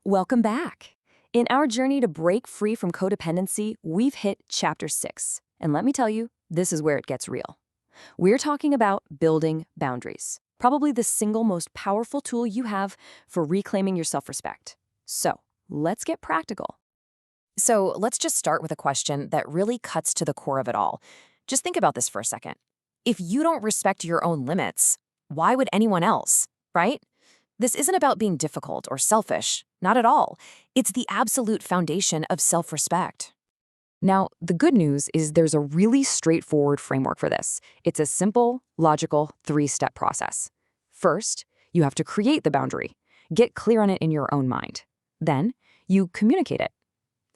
Welcome back. In our journey to break free from codependency, we've hit chapter 6. And let me tell you, this is where it gets real. We're talking about building boundaries, probably the single most powerful tool you have for reclaiming your self-respect. So, let's get practical. So let's just start with a question that really cuts to the core of it all. Just think about this for a second. If you don't respect your own limits, why would anyone else, right? This isn't about being difficult or selfish, not at all. It's the absolute foundation of self-respect. Now, the good news is there's a really straightforward framework for this. It's a simple, logical, 3-step process. First, you have to create the boundary. Get clear on it in your own mind. Then, you communicate it.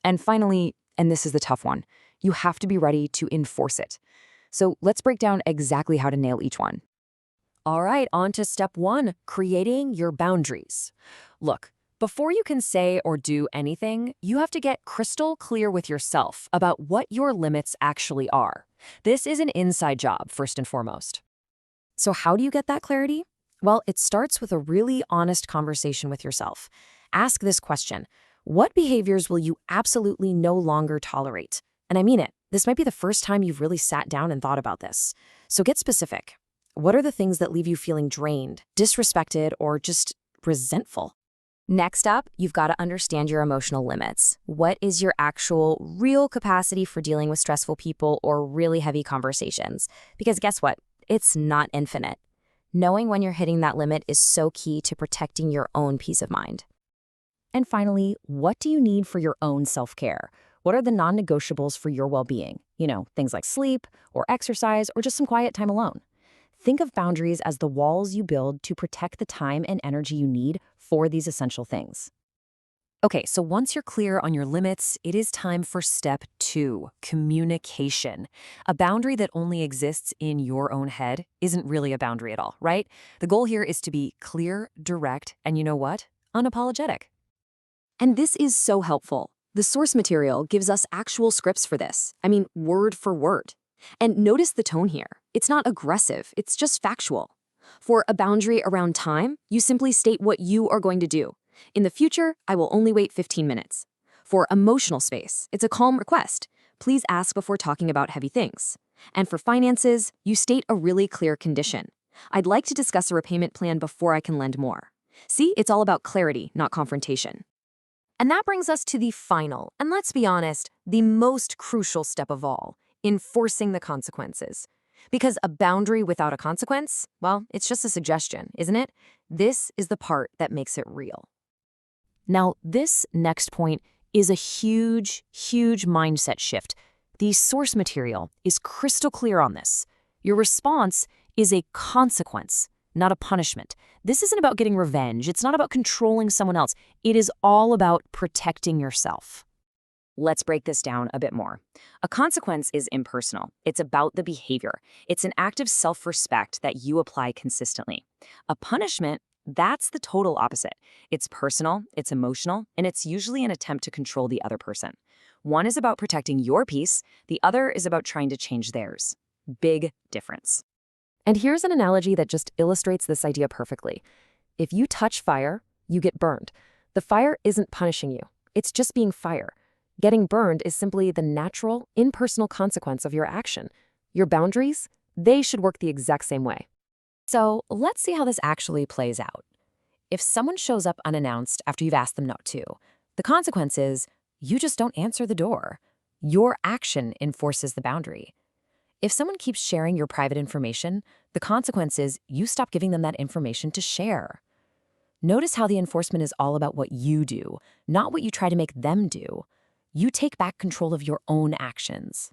And finally, and this is the tough one, you have to be ready to enforce it. So let's break down exactly how to nail each one. All right, on to step 1, creating your boundaries. Look, before you can say or do anything, you have to get crystal clear with yourself about what your limits actually are. This is an inside job, first and foremost. So how do you get that clarity? Well, it starts with a really honest conversation with yourself. Ask this question: what behaviors will you absolutely no longer tolerate? And I mean it. This might be the first time you've really sat down and thought about this. So get specific. What are the things that leave you feeling drained, disrespected, or just resentful? Next up, you've got to understand your emotional limits. What is your actual, real capacity for dealing with stressful people or really heavy conversations? Because guess what? It's not infinite. Knowing when you're hitting that limit is so key to protecting your own peace of mind. And finally, what do you need for your own self-care? What are the non-negotiables for your well-being? Things like sleep or exercise or just some quiet time alone. Think of boundaries as the walls you build to protect the time and energy you need for these essential things. Okay, so once you're clear on your limits, it is time for step 2, communication. A boundary that only exists in your own head isn't really a boundary at all, right? The goal here is to be clear, direct, and you know what? Unapologetic. And this is so helpful. The source material gives us actual scripts for this. I mean, word for word. And notice the tone here. It's not aggressive, it's just factual. For a boundary around time, you simply state what you are going to do. In the future, I will only wait 15 minutes. For emotional space, it's a calm request. Please ask before talking about heavy things. And for finances, you state a really clear condition. I'd like to discuss a repayment plan before I can lend more. See, it's all about clarity, not confrontation. And that brings us to the final, and let's be honest, the most crucial step of all: enforcing the consequences. Because a boundary without a consequence, well, it's just a suggestion, isn't it? This is the part that makes it real. Now, this next point is a huge, huge mindset shift. The source material is crystal clear on this. Your response is a consequence, not a punishment. This isn't about getting revenge. It's not about controlling someone else. It is all about protecting yourself. Let's break this down a bit more. A consequence is impersonal. It's about the behavior. It's an act of self-respect that you apply consistently. A punishment, that's the total opposite. It's personal, it's emotional, and it's usually an attempt to control the other person. One is about protecting your peace, the other is about trying to change theirs. Big difference. And here's an analogy that just illustrates this idea perfectly. If you touch fire, you get burned. The fire isn't punishing you. It's just being fire. Getting burned is simply the natural, impersonal consequence of your action. Your boundaries, they should work the exact same way. So let's see how this actually plays out. If someone shows up unannounced after you've asked them not to, the consequence is you just don't answer the door. Your action enforces the boundary. If someone keeps sharing your private information, the consequence is you stop giving them that information to share. Notice how the enforcement is all about what you do, not what you try to make them do. You take back control of your own actions.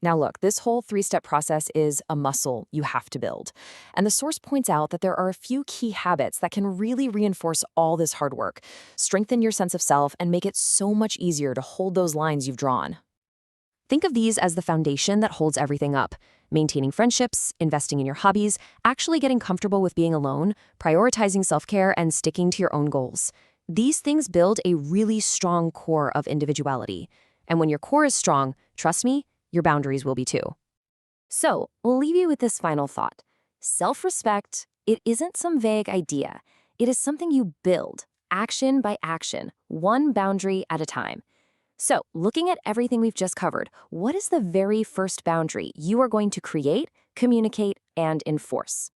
Now look, this whole 3-step process is a muscle you have to build. And the source points out that there are a few key habits that can really reinforce all this hard work, strengthen your sense of self, and make it so much easier to hold those lines you've drawn. Think of these as the foundation that holds everything up: maintaining friendships, investing in your hobbies, actually getting comfortable with being alone, prioritizing self-care, and sticking to your own goals. These things build a really strong core of individuality. And when your core is strong, trust me, your boundaries will be too. So, we'll leave you with this final thought. Self-respect, it isn't some vague idea. It is something you build, action by action, one boundary at a time. So, looking at everything we've just covered, what is the very first boundary you are going to create, communicate, and enforce?